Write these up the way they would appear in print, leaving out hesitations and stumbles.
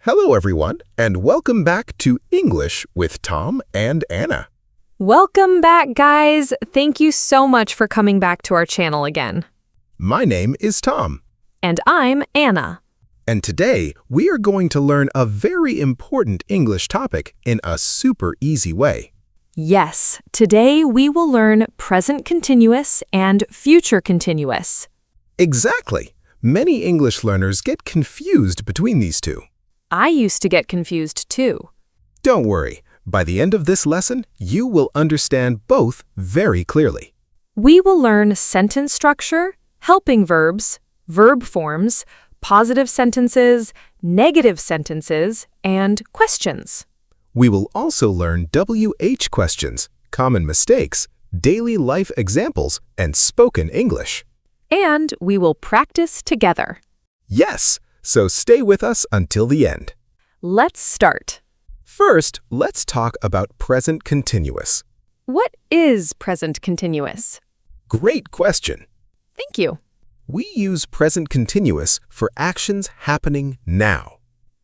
Hello, everyone, and welcome back to English with Tom and Anna. Welcome back, guys. Thank you so much for coming back to our channel again. My name is Tom, And I'm Anna. and today we are going to learn a very important English topic in a super easy way. Yes, today we will learn present continuous and future continuous. Exactly. Many English learners get confused between these two. I used to get confused too. Don't worry. By the end of this lesson, you will understand both very clearly. We will learn sentence structure, helping verbs, verb forms, positive sentences, negative sentences, and questions. We will also learn WH questions, common mistakes, daily life examples, and spoken English. And we will practice together. Yes, so stay with us until the end. Let's start. First, let's talk about present continuous. What is present continuous? Great question. Thank you. We use present continuous for actions happening now.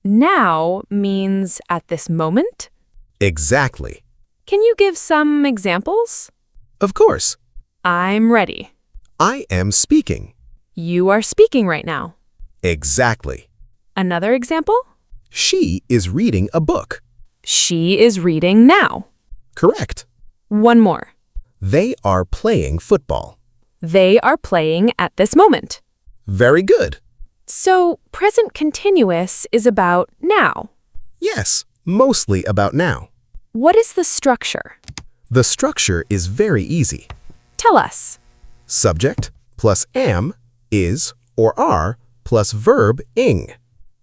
Now means at this moment? Exactly. Can you give some examples? Of course. I'm ready. I am speaking. You are speaking right now. Exactly. Another example? She is reading a book. She is reading now. Correct. One more. They are playing football. They are playing at this moment. Very good. So, present continuous is about now. Yes, mostly about now. What is the structure? The structure is very easy. Tell us. Subject plus am, is, or are plus verb ing.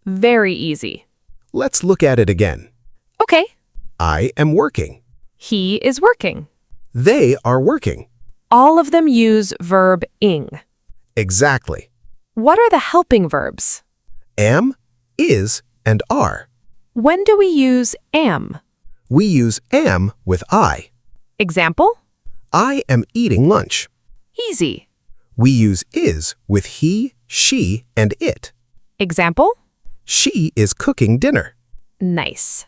Very easy. Let's look at it again. Okay. I am working. He is working. They are working. All of them use verb ing. Exactly. What are the helping verbs? Am, is, and are. When do we use am? We use am with I. Example? I am eating lunch. Easy. We use is with he, she, and it. Example? She is cooking dinner. Nice.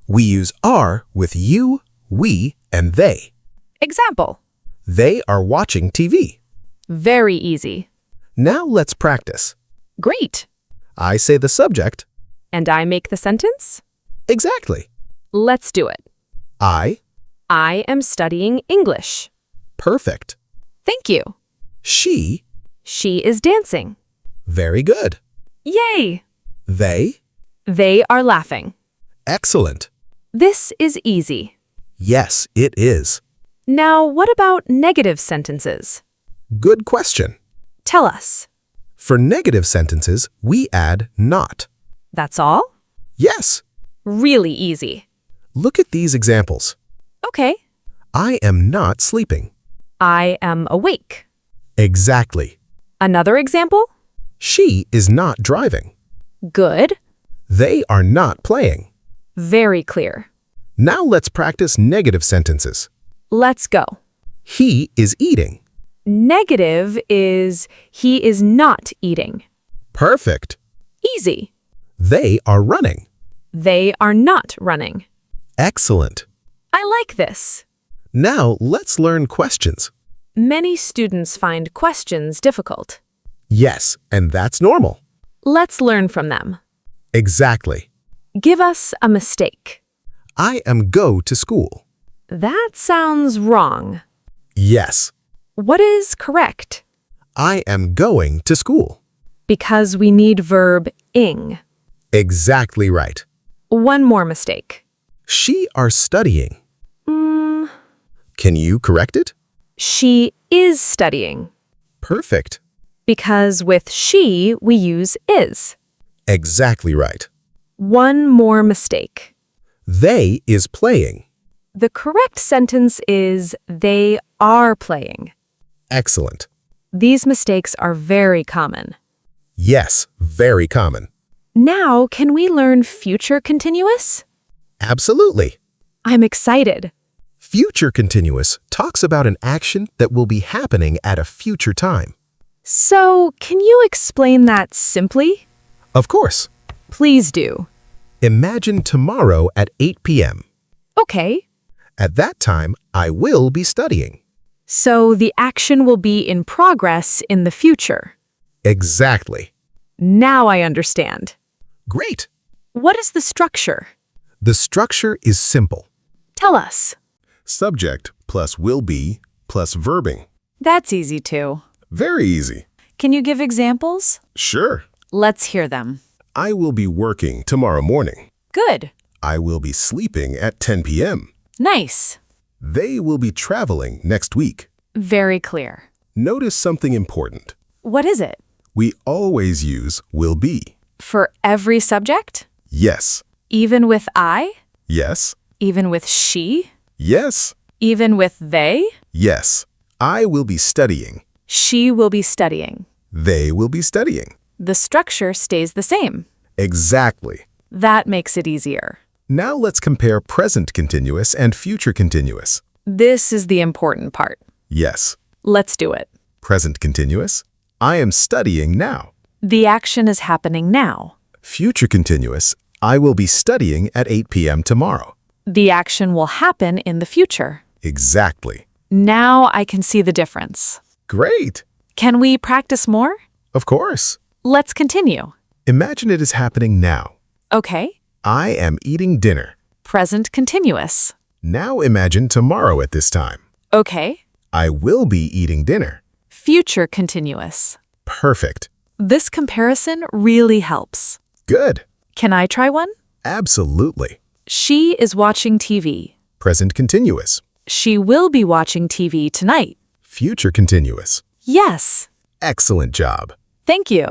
We use are with you, we, and they. Example? They are watching TV. Very easy. Now let's practice. Great. I say the subject. And I make the sentence? Exactly. Let's do it. I. am studying English. Perfect. Thank you. She. She is dancing. Very good. Yay! They. They are laughing. Excellent. This is easy. Yes, it is. Now, what about negative sentences? Good question. Tell us. For negative sentences, we add not. That's all? Yes. Really easy. Look at these examples. Okay. I am not sleeping. I am awake. Exactly. Another example? She is not driving. Good. They are not playing. Very clear. Now let's practice negative sentences. Let's go. He is eating. Negative is he is not eating. Perfect. Easy. They are running. They are not running. Excellent. I like this. Now let's learn questions. Many students find questions difficult. Yes, and that's normal. Let's learn from them. Exactly. Give us a mistake. I am go to school. That sounds wrong. Yes. What is correct? I am going to school. Because we need verb ing. Exactly right. One more mistake. She are studying. Can you correct it? She is studying. Perfect. Because with she, we use is. Exactly right. One more mistake. They is playing. The correct sentence is they are playing. Excellent. These mistakes are very common. Yes, very common. Now, can we learn future continuous? Absolutely. I'm excited. Future continuous talks about an action that will be happening at a future time. So, can you explain that simply? Of course. Please do. Imagine tomorrow at 8 p.m. Okay. At that time, I will be studying. So the action will be in progress in the future. Exactly. Now I understand. Great. What is the structure? The structure is simple. Tell us. Subject plus will be plus verbing. That's easy too. Very easy. Can you give examples? Sure. Let's hear them. I will be working tomorrow morning. Good. I will be sleeping at 10 p.m. Nice. They will be traveling next week. Very clear. Notice something important. What is it? We always use will be. For every subject? Yes. Even with I? Yes. Even with she? Yes. Even with they? Yes. I will be studying. She will be studying. They will be studying. The structure stays the same. Exactly. That makes it easier. Now let's compare present continuous and future continuous. This is the important part. Yes. Let's do it. Present continuous. I am studying now. The action is happening now. Future continuous. I will be studying at 8 p.m. tomorrow. The action will happen in the future. Exactly. Now I can see the difference. Great. Can we practice more? Of course. Let's continue. Imagine it is happening now. Okay. I am eating dinner. Present continuous. Now imagine tomorrow at this time. Okay. I will be eating dinner. Future continuous. Perfect. This comparison really helps. Good. Can I try one? Absolutely. She is watching TV. Present continuous. She will be watching TV tonight. Future continuous. Yes. Excellent job. Thank you.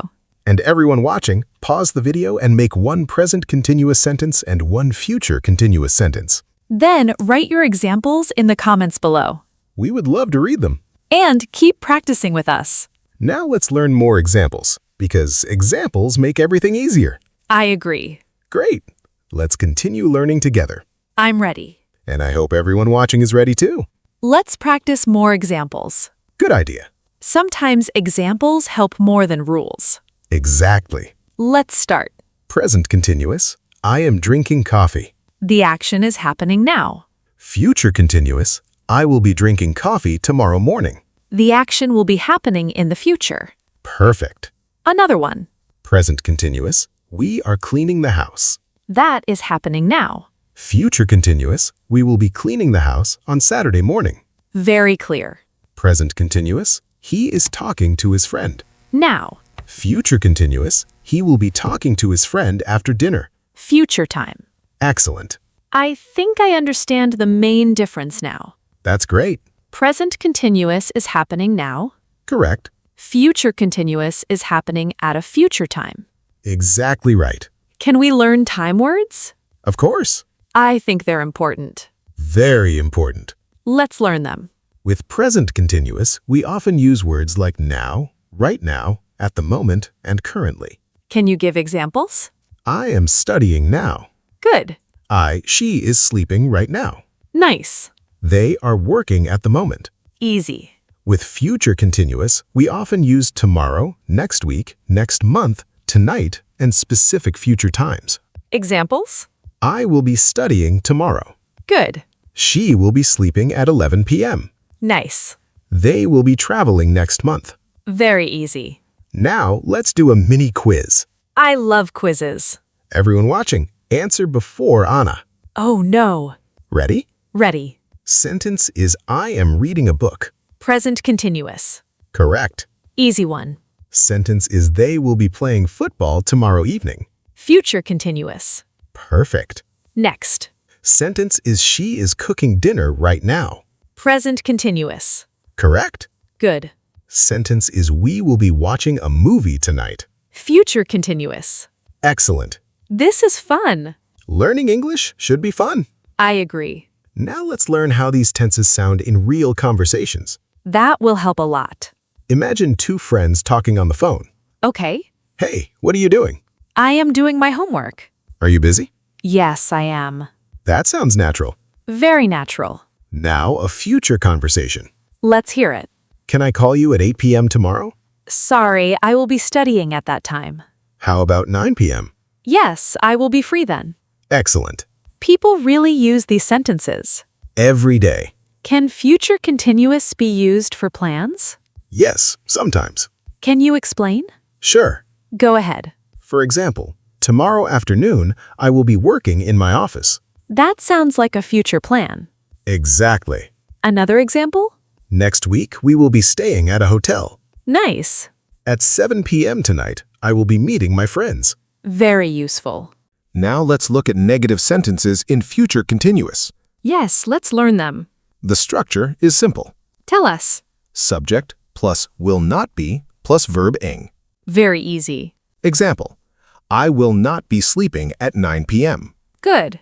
And everyone watching, pause the video and make one present continuous sentence and one future continuous sentence. Then write your examples in the comments below. We would love to read them. And keep practicing with us. Now let's learn more examples, because examples make everything easier. I agree. Great. Let's continue learning together. I'm ready. And I hope everyone watching is ready too. Let's practice more examples. Good idea. Sometimes examples help more than rules. Exactly. Let's start. Present continuous. I am drinking coffee. The action is happening now. Future continuous. I will be drinking coffee tomorrow morning. The action will be happening in the future. Perfect. Another one. Present continuous. We are cleaning the house. That is happening now. Future continuous. We will be cleaning the house on Saturday morning. Very clear. Present continuous. He is talking to his friend. Now. Future continuous. He will be talking to his friend after dinner. Future time. Excellent. I think I understand the main difference now. That's great. Present continuous is happening now. Correct. Future continuous is happening at a future time. Exactly right. Can we learn time words? Of course. I think they're important. Very important. Let's learn them. With present continuous, we often use words like now, right now, at the moment, and currently. Can you give examples? I am studying now. Good. She is sleeping right now. Nice. They are working at the moment. Easy. With future continuous, we often use tomorrow, next week, next month, tonight, and specific future times. Examples? I will be studying tomorrow. Good. She will be sleeping at 11 p.m. Nice. They will be traveling next month. Very easy. Now, let's do a mini quiz. I love quizzes. Everyone watching, answer before Anna. Oh no. Ready? Ready. Sentence is I am reading a book. Present continuous. Correct. Easy one. Sentence is they will be playing football tomorrow evening. Future continuous. Perfect. Next. Sentence is she is cooking dinner right now. Present continuous. Correct. Good. Sentence is we will be watching a movie tonight. Future continuous. Excellent. This is fun. Learning English should be fun. I agree. Now let's learn how these tenses sound in real conversations. That will help a lot. Imagine two friends talking on the phone. Okay. Hey, what are you doing? I am doing my homework. Are you busy? Yes, I am. That sounds natural. Very natural. Now a future conversation. Let's hear it. Can I call you at 8 p.m. tomorrow? Sorry, I will be studying at that time. How about 9 p.m.? Yes, I will be free then. Excellent. People really use these sentences. Every day. Can future continuous be used for plans? Yes, sometimes. Can you explain? Sure. Go ahead. For example, tomorrow afternoon, I will be working in my office. That sounds like a future plan. Exactly. Another example? Next week, we will be staying at a hotel. Nice. At 7 p.m. tonight, I will be meeting my friends. Very useful. Now let's look at negative sentences in future continuous. Yes, let's learn them. The structure is simple. Tell us. Subject plus will not be plus verb ing. Very easy. Example, I will not be sleeping at 9 p.m. Good.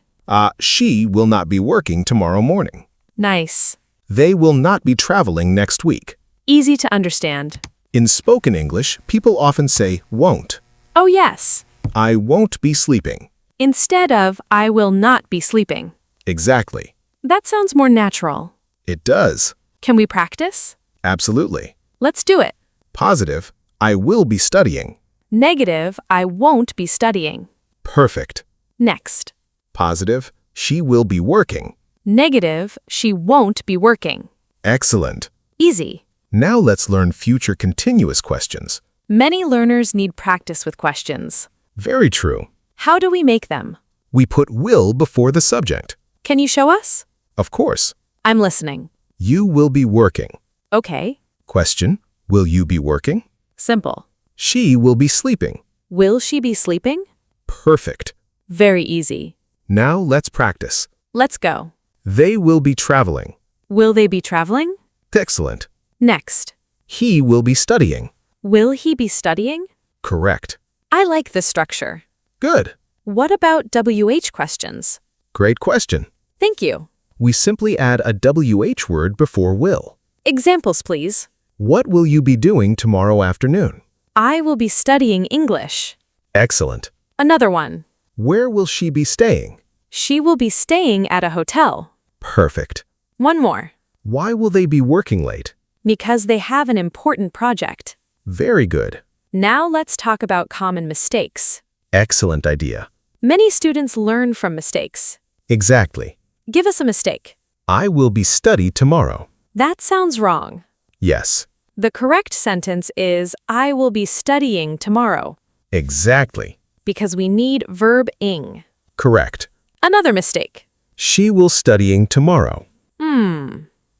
She will not be working tomorrow morning. Nice. They will not be traveling next week. Easy to understand. In spoken English, people often say won't. Oh, yes. I won't be sleeping. Instead of I will not be sleeping. Exactly. That sounds more natural. It does. Can we practice? Absolutely. Let's do it. Positive, I will be studying. Negative, I won't be studying. Perfect. Next. Positive, she will be working. Negative, she won't be working. Excellent. Easy. Now let's learn future continuous questions. Many learners need practice with questions. Very true. How do we make them? We put will before the subject. Can you show us? Of course. I'm listening. You will be working. Okay. Question, will you be working? Simple. She will be sleeping. Will she be sleeping? Perfect. Very easy. Now let's practice. Let's go. They will be traveling. Will they be traveling? Excellent. Next. He will be studying. Will he be studying? Correct. I like this structure. Good. What about WH questions? Great question. Thank you. We simply add a WH word before will. Examples, please. What will you be doing tomorrow afternoon? I will be studying English. Excellent. Another one. Where will she be staying? She will be staying at a hotel. Perfect. One more. Why will they be working late? Because they have an important project. Very good. Now let's talk about common mistakes. Excellent idea. Many students learn from mistakes. Exactly. Give us a mistake. I will be study tomorrow. That sounds wrong. Yes. The correct sentence is I will be studying tomorrow. Exactly. Because we need verb ing. Correct. Another mistake. She will studying tomorrow.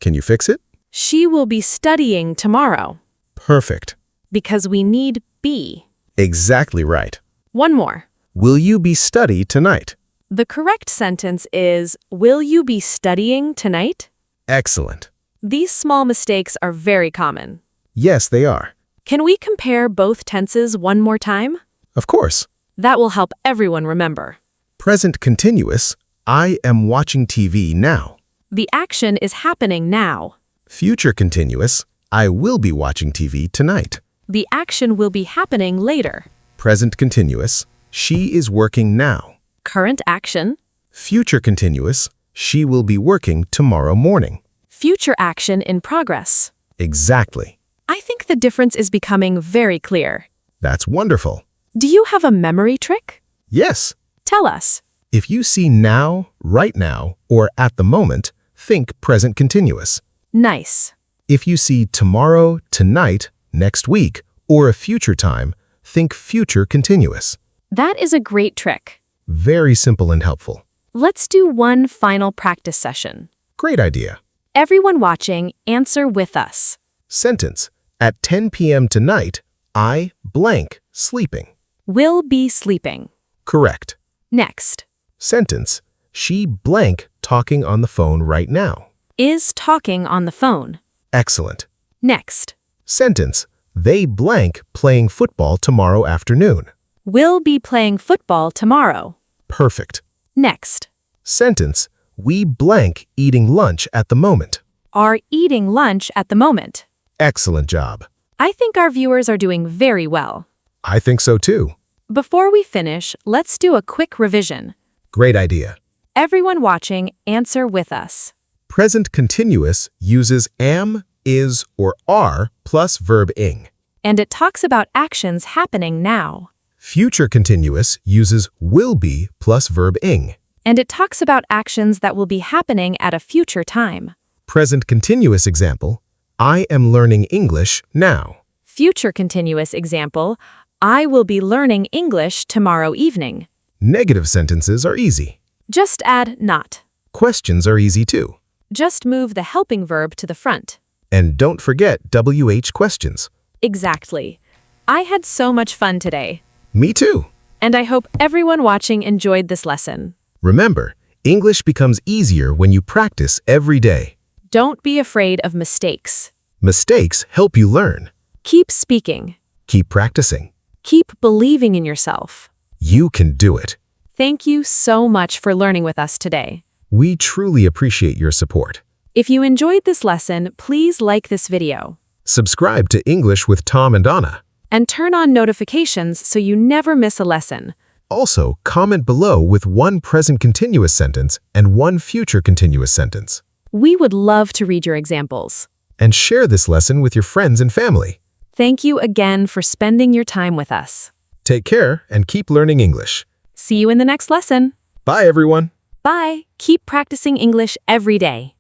Can you fix it? She will be studying tomorrow. Perfect. Because we need be. Exactly right. One more. Will you be study tonight? The correct sentence is will you be studying tonight? Excellent. These small mistakes are very common. Yes, they are. Can we compare both tenses one more time? Of course. That will help everyone remember. Present continuous, I am watching TV now. The action is happening now. Future continuous, I will be watching TV tonight. The action will be happening later. Present continuous, she is working now. Current action. Future continuous, she will be working tomorrow morning. Future action in progress. Exactly. I think the difference is becoming very clear. That's wonderful. Do you have a memory trick? Yes. Tell us. If you see now, right now, or at the moment, think present continuous. Nice. If you see tomorrow, tonight, next week, or a future time, think future continuous. That is a great trick. Very simple and helpful. Let's do one final practice session. Great idea. Everyone watching, answer with us. Sentence. At 10 p.m. tonight, I blank sleeping. Will be sleeping. Correct. Next. Sentence. She blank talking on the phone right now. Is talking on the phone. Excellent. Next. Sentence. They blank playing football tomorrow afternoon. Will be playing football tomorrow. Perfect. Next. Sentence. We blank eating lunch at the moment. Are eating lunch at the moment. Excellent job. I think our viewers are doing very well. I think so too. Before we finish, let's do a quick revision. Great idea. Everyone watching, answer with us. Present continuous uses am, is, or are plus verb ing. And it talks about actions happening now. Future continuous uses will be plus verb ing. And it talks about actions that will be happening at a future time. Present continuous example, I am learning English now. Future continuous example, I will be learning English tomorrow evening. Negative sentences are easy. Just add not. Questions are easy too. Just move the helping verb to the front. And don't forget WH questions. Exactly. I had so much fun today. Me too. And I hope everyone watching enjoyed this lesson. Remember, English becomes easier when you practice every day. Don't be afraid of mistakes. Mistakes help you learn. Keep speaking. Keep practicing. Keep believing in yourself. You can do it. Thank you so much for learning with us today. We truly appreciate your support. If you enjoyed this lesson, please like this video. Subscribe to English with Tom and Anna. And turn on notifications so you never miss a lesson. Also, comment below with one present continuous sentence and one future continuous sentence. We would love to read your examples. And share this lesson with your friends and family. Thank you again for spending your time with us. Take care and keep learning English. See you in the next lesson. Bye, everyone. Bye. Keep practicing English every day.